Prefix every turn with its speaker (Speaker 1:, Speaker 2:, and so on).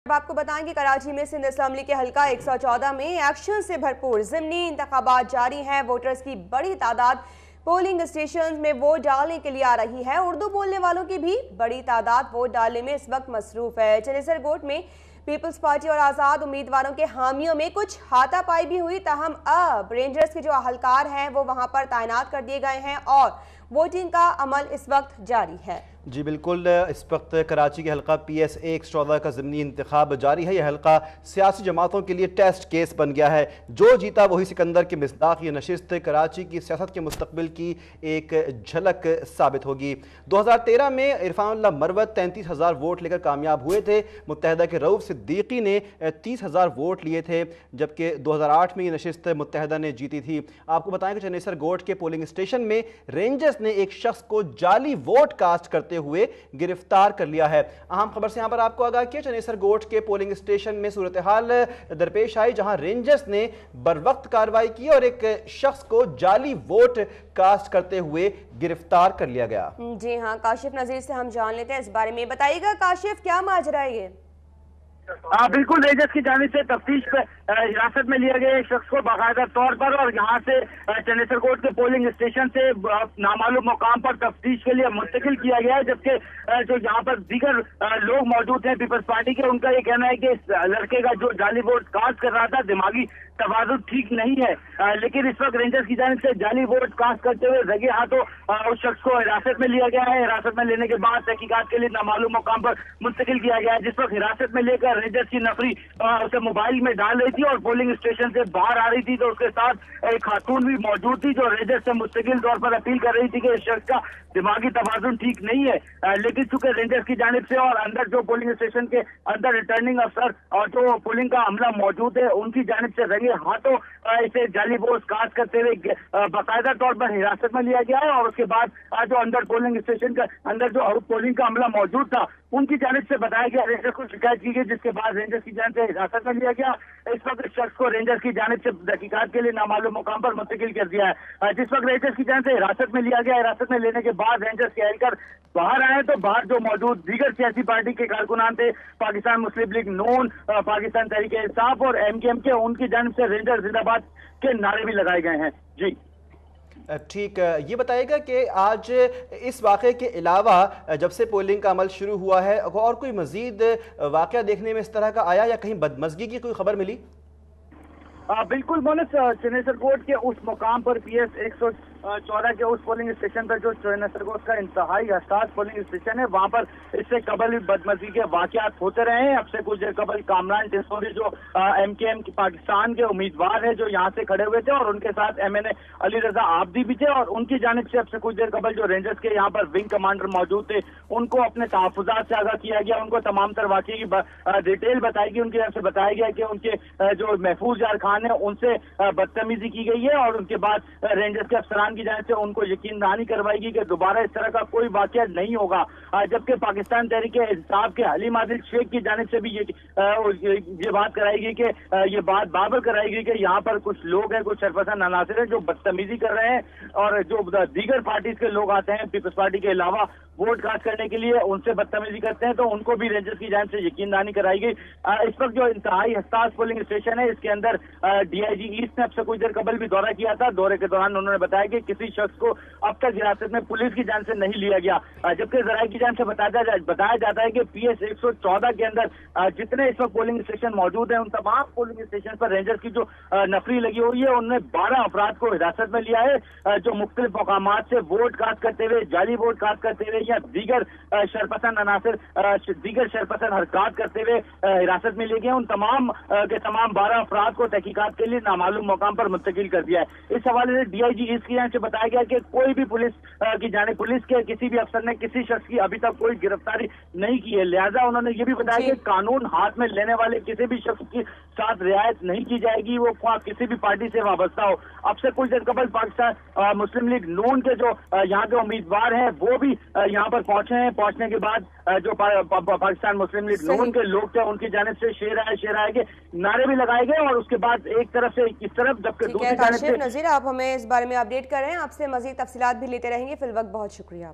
Speaker 1: अब आपको बताएं कि कराची में सिंध असम्बली के हल्का 114 में एक्शन से भरपूर ज़िमनी इंतखाबात जारी हैं। वोटर्स की बड़ी तादाद पोलिंग स्टेशन में वोट डालने के लिए आ रही है। उर्दू बोलने वालों की भी बड़ी तादाद वोट डालने में इस वक्त मसरूफ है। चनेसरकोट में पीपल्स पार्टी और आज़ाद उम्मीदवारों के हामियों में कुछ हाथापाई भी हुई, ताहम अब रेंजर्स के जो अहलकार हैं वो वहां पर तैनात कर दिए गए हैं और वोटिंग का अमल इस वक्त जारी है।
Speaker 2: जी बिल्कुल, इस वक्त कराची के हल्का PS 114 का ज़िमनी इंतखाब जारी है। यह हल्का सियासी जमातों के लिए टेस्ट केस बन गया है। जो जीता वही सिकंदर की मिस्दाक ये नशिस्त कराची की सियासत के मुस्तकबिल की एक झलक साबित होगी। 2013 में इरफानुल्लाह मरवत 33,000 वोट लेकर कामयाब हुए थे। मुत्तहदा के रऊफ सिद्दीकी ने 30,000 वोट लिए थे, जबकि 2008 में ये नशिस्त मुत्तहदा ने जीती थी। आपको बताएं कि चनेसरकोट के पोलिंग स्टेशन में रेंजर्स ने एक शख्स को जाली वोट कास्ट करते हुए गिरफ्तार कर लिया है। अहम खबर से यहां पर आपको आगाह किया, चनेसरकोट के पोलिंग स्टेशन में सूरत हाल दरपेश आई जहां रेंजर्स ने बरवक्त कार्रवाई की और एक शख्स को जाली वोट कास्ट करते हुए गिरफ्तार कर लिया गया।
Speaker 1: जी हां, काशिफ नजीर से हम जान लेते हैं इस बारे में। बताइएगा काशिफ, क्या माजरा है ये?
Speaker 3: बिल्कुल, रेंजर्स की जानिब से तफ्तीश पे हिरासत में लिया गया एक शख्स को बाकायदा तौर पर और यहाँ से चनेसरकोट के पोलिंग स्टेशन से नामालूम मुकाम पर तफ्तीश के लिए मुंतकिल किया गया है। जबकि जो यहाँ पर दीगर लोग मौजूद हैं पीपल्स पार्टी के, उनका ये कहना है कि इस लड़के का जो जाली वोट कास्ट कर रहा था दिमागी तवाज़ुन ठीक नहीं है। लेकिन इस वक्त रेंजर्स की जानिब से जाली वोट कास्ट करते हुए रगे हाथों उस शख्स को हिरासत में लिया गया है। हिरासत में लेने के बाद तहकीकात के लिए नामालूम मुकाम पर मुंतकिल किया गया है। जिस वक्त हिरासत में लेकर रेंजर्स की नफरी उसे मोबाइल में डाल रही थी और पोलिंग स्टेशन से बाहर आ रही थी, तो उसके साथ एक खातून भी मौजूद थी जो रेंजर्स से मुस्तकिल तौर पर अपील कर रही थी कि इस शख्स का दिमागी तवाज़ुन ठीक नहीं है। लेकिन चूंकि रेंजर्स की जानिब से और अंदर जो पोलिंग स्टेशन के अंदर रिटर्निंग अफसर और जो पोलिंग का अमला मौजूद है उनकी जानिब से रंगे हाथों इसे जाली वोट कास्ट करते हुए बाकायदा तौर पर हिरासत में लिया गया है। और उसके बाद जो अंदर पोलिंग स्टेशन का अंदर जो पोलिंग का अमला मौजूद था उनकी जानिब से बताया गया, रेंजर्स को शिकायत की गई, जिसके बाद रेंजर्स की जानिब से हिरासत में लिया गया। इस वक्त इस शख्स को रेंजर्स की जानिब से तहकीकात के लिए नामालूम मुकाम पर मुंतकिल कर दिया है। जिस वक्त रेंजर्स की जानिब से हिरासत में लिया गया, हिरासत में लेने के बाद रेंजर्स के एहलकार बाहर आए तो बाहर जो मौजूद दीगर सियासी पार्टी के कारकुनान थे, पाकिस्तान मुस्लिम लीग नून, पाकिस्तान तहरीक इंसाफ और MKM के, उनकी जानिब से रेंजर जिंदाबाद के नारे भी लगाए गए हैं। जी
Speaker 2: ठीक, ये बताइएगा कि आज इस वाक़े के अलावा जब से पोलिंग का अमल शुरू हुआ है और कोई मजीद वाक़या देखने में इस तरह का आया या कहीं बदमज़गी की कोई खबर मिली?
Speaker 3: बिल्कुल मोनस, चनेसरकोट के उस मुकाम पर PS 114 के उस पोलिंग स्टेशन पर जो चनेसरकोट का इंतहाई हसास पोलिंग स्टेशन है, वहां पर इससे कबल बदमज़गी के वाक़यात होते रहे हैं। अब से कुछ देर कबल कामरान टिस्सोरी जो MKM की पाकिस्तान के उम्मीदवार है जो यहाँ से खड़े हुए थे और उनके साथ MNA अली रजा आबदी भी थे, और उनकी जानिब से अब से कुछ देर कबल जो रेंजर्स के यहाँ पर विंग कमांडर मौजूद थे उनको अपने तहफ़्फ़ुज़ात से आगाह किया गया, उनको तमाम तर वाक़े की डिटेल बताई गई। उनकी तरफ से बताया गया कि उनके जो महफूज यार खान है उनसे बदतमीजी की गई है और उनके बाद रेंजर्स के अफसरान की जानिब से उनको यकीन दहानी करवाएगी कि दोबारा इस तरह का कोई वाक़या नहीं होगा। जबकि पाकिस्तान तहरीक इंसाफ के हलीम आदिल शेख की जानिब से भी ये बात कराएगी कि ये बात बाबर कराएगी कि यहाँ पर कुछ लोग हैं, कुछ शरपसंद अनासिर हैं जो बदतमीजी कर रहे हैं और जो दीगर पार्टीज के लोग आते हैं पीपल्स पार्टी के अलावा वोट कास्ट करने के लिए, उनसे बदतमीजी करते हैं, तो उनको भी रेंजर्स की जानिब से यकीन दहानी कराएगी। इस वक्त जो इंतहाई हसास पोलिंग स्टेशन है इसके अंदर DIG ईस्ट ने अब से कुछ देर कबल भी दौरा किया था। दौरे के दौरान उन्होंने बताया कि किसी शख्स को अब तक हिरासत में पुलिस की जानिब से नहीं लिया गया, जबकि जराये की जानिब से बताया जाता है कि PS 114 के अंदर जितने इस वक्त पोलिंग स्टेशन मौजूद हैं उन तमाम पोलिंग स्टेशन पर रेंजर्स की जो नफरी लगी हुई है उन्होंने 12 अफराद को हिरासत में लिया है जो मुख्तलिफ मकामात से वोट कास्ट करते हुए, जाली वोट कास्ट करते हुए या दीगर शरपसंद अनासिर दीगर शरपसंद हरकत करते हुए हिरासत में लिए गए। उन तमाम के तमाम 12 अफराद को तहकीकात के लिए नामालूम मुकाम पर मुंतकिल कर दिया है। इस हवाले से DIG ईस्ट की जानिब से बताया गया कि कोई भी पुलिस की जानिब पुलिस के किसी भी अफसर ने किसी शख्स की अभी तक कोई गिरफ्तारी नहीं की है, लिहाजा उन्होंने ये भी बताया कि कानून हाथ में लेने वाले किसी भी शख्स की साथ रियायत नहीं की जाएगी, वो किसी भी पार्टी से वाबस्ता हो। अब से कुछ देर कबल पाकिस्तान मुस्लिम लीग नून के जो यहाँ के उम्मीदवार हैं वो भी यहाँ पर पहुंचे हैं। पहुंचने के बाद जो पाकिस्तान मुस्लिम लीग नून के लोग थे उनकी जानिब से शेर आए के नारे भी लगाए गए और उसके बाद एक तरफ से इस तरफ जबकि दूसरी जानिब से
Speaker 1: नज़ीर आप हमें इस बारे में अपडेट कर रहे हैं, आपसे मजीद तफसीलात भी लेते रहेंगे। फिल वक्त बहुत शुक्रिया।